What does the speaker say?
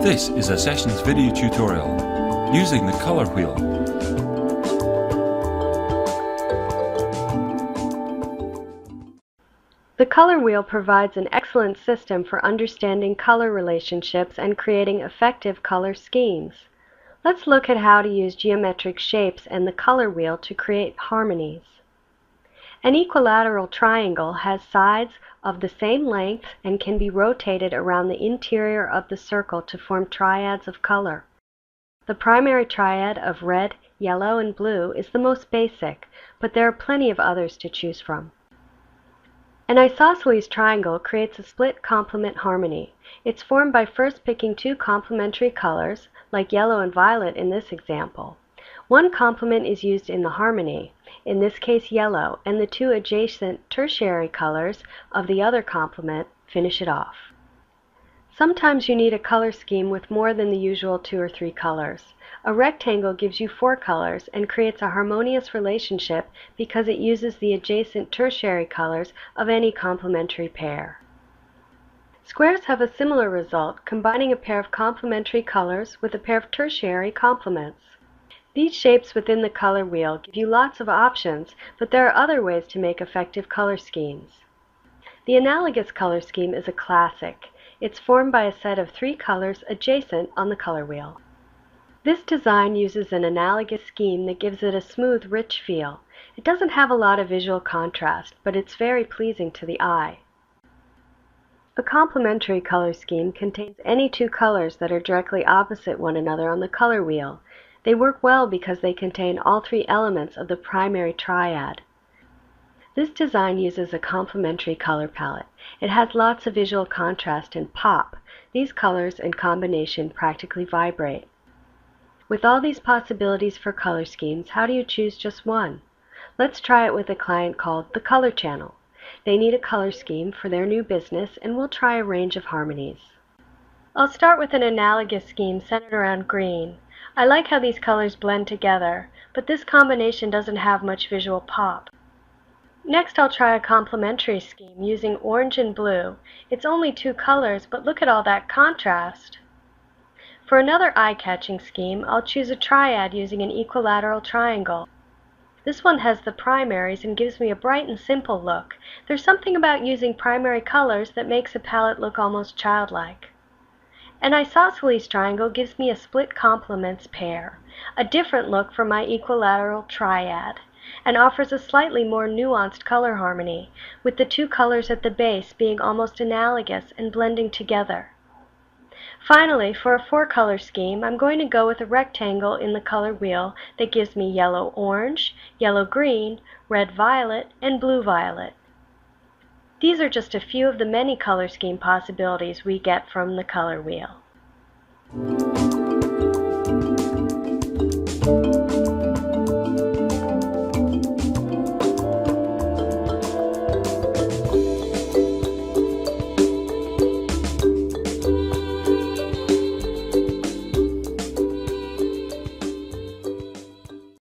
This is a Sessions video tutorial using the color wheel. The color wheel provides an excellent system for understanding color relationships and creating effective color schemes. Let's look at how to use geometric shapes and the color wheel to create harmonies. An equilateral triangle has sides of the same length and can be rotated around the interior of the circle to form triads of color. The primary triad of red, yellow, and blue is the most basic, but there are plenty of others to choose from. An isosceles triangle creates a split complement harmony. It's formed by first picking two complementary colors, like yellow and violet in this example. One complement is used in the harmony, in this case yellow, and the two adjacent tertiary colors of the other complement finish it off. Sometimes you need a color scheme with more than the usual 2 or 3 colors. A rectangle gives you 4 colors and creates a harmonious relationship because it uses the adjacent tertiary colors of any complementary pair. Squares have a similar result, combining a pair of complementary colors with a pair of tertiary complements. These shapes within the color wheel give you lots of options, but there are other ways to make effective color schemes. The analogous color scheme is a classic. It's formed by a set of 3 colors adjacent on the color wheel. This design uses an analogous scheme that gives it a smooth, rich feel. It doesn't have a lot of visual contrast, but it's very pleasing to the eye. A complementary color scheme contains any 2 colors that are directly opposite one another on the color wheel. They work well because they contain all 3 elements of the primary triad. This design uses a complementary color palette. It has lots of visual contrast and pop. These colors in combination practically vibrate. With all these possibilities for color schemes, how do you choose just one? Let's try it with a client called The Color Channel. They need a color scheme for their new business, and we'll try a range of harmonies. I'll start with an analogous scheme centered around green. I like how these colors blend together, but this combination doesn't have much visual pop. Next, I'll try a complementary scheme using orange and blue. It's only 2 colors, but look at all that contrast. For another eye-catching scheme, I'll choose a triad using an equilateral triangle. This one has the primaries and gives me a bright and simple look. There's something about using primary colors that makes a palette look almost childlike. An isosceles triangle gives me a split complements pair, a different look from my equilateral triad, and offers a slightly more nuanced color harmony, with the 2 colors at the base being almost analogous and blending together. Finally, for a 4-color scheme, I'm going to go with a rectangle in the color wheel that gives me yellow-orange, yellow-green, red-violet, and blue-violet. These are just a few of the many color scheme possibilities we get from the color wheel.